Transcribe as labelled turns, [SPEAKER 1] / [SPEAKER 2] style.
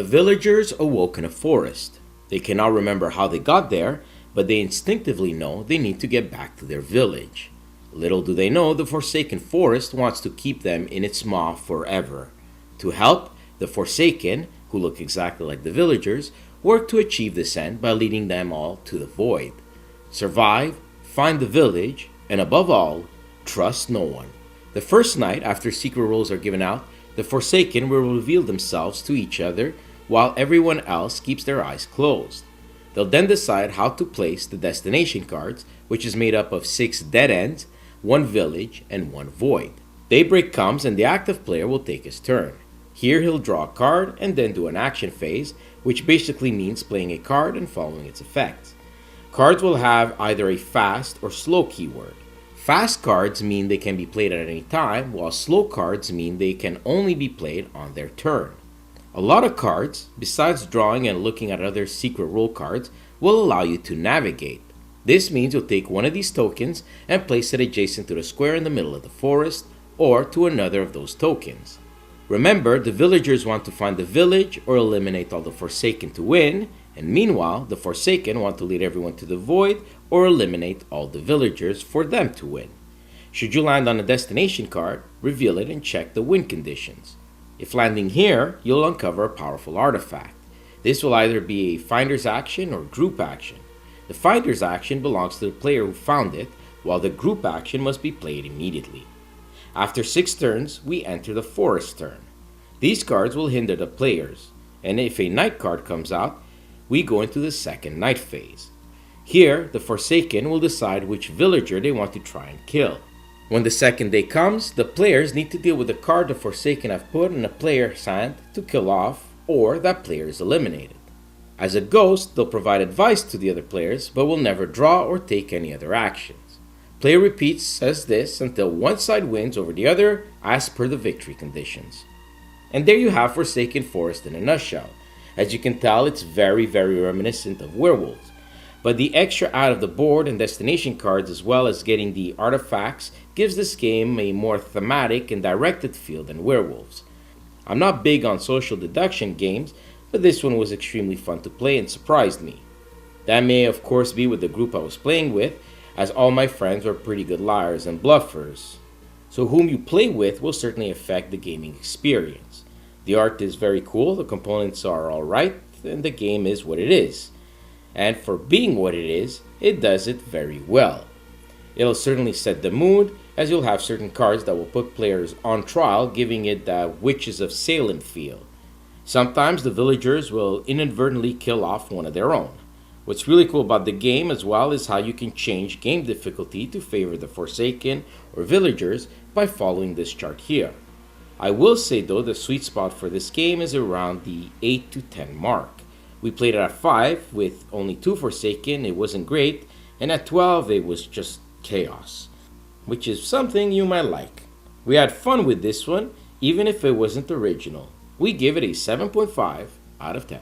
[SPEAKER 1] The villagers awoke in a forest. They cannot remember how they got there, but they instinctively know they need to get back to their village. Little do they know the Forsaken Forest wants to keep them in its maw forever. To help, the Forsaken, who look exactly like the villagers, work to achieve this end by leading them all to the void. Survive, find the village, and above all, trust no one. The first night after secret rules are given out, the Forsaken will reveal themselves to each other while everyone else keeps their eyes closed. They'll then decide how to place the destination cards, which is made up of 6 dead ends, 1 village, and 1 void. Daybreak comes and the active player will take his turn. Here he'll draw a card and then do an action phase, which basically means playing a card and following its effects. Cards will have either a fast or slow keyword. Fast cards mean they can be played at any time, while slow cards mean they can only be played on their turn. A lot of cards, besides drawing and looking at other secret rule cards, will allow you to navigate. This means you'll take one of these tokens and place it adjacent to the square in the middle of the forest, or to another of those tokens. Remember, the villagers want to find the village or eliminate all the Forsaken to win, and meanwhile, the Forsaken want to lead everyone to the void or eliminate all the villagers for them to win. Should you land on a destination card, reveal it and check the win conditions. If landing here, you'll uncover a powerful artifact. This will either be a finder's action or group action. The finder's action belongs to the player who found it, while the group action must be played immediately. After 6 turns, we enter the forest turn. These cards will hinder the players, and if a night card comes out, we go into the second night phase. Here, the Forsaken will decide which villager they want to try and kill. When the second day comes, the players need to deal with the card the Forsaken have put in a player's hand to kill off, or that player is eliminated. As a ghost, they'll provide advice to the other players, but will never draw or take any other actions. Player repeats as this until one side wins over the other as per the victory conditions. And there you have Forsaken Forest in a nutshell. As you can tell, it's very reminiscent of werewolves. But the extra out of the board and destination cards, as well as getting the artifacts, gives this game a more thematic and directed feel than werewolves. I'm not big on social deduction games, but this one was extremely fun to play and surprised me. That may of course be with the group I was playing with, as all my friends were pretty good liars and bluffers. So whom you play with will certainly affect the gaming experience. The art is very cool, the components are alright, and the game is what it is. And for being what it is, it does it very well. It'll certainly set the mood, as you'll have certain cards that will put players on trial, giving it that Witches of Salem feel. Sometimes the villagers will inadvertently kill off one of their own. What's really cool about the game as well is how you can change game difficulty to favor the Forsaken or villagers by following this chart here. I will say though, the sweet spot for this game is around the 8 to 10 mark. We played it at 5 with only 2 Forsaken, it wasn't great, and at 12 it was just chaos, which is something you might like. We had fun with this one, even if it wasn't original. We give it a 7.5 out of 10.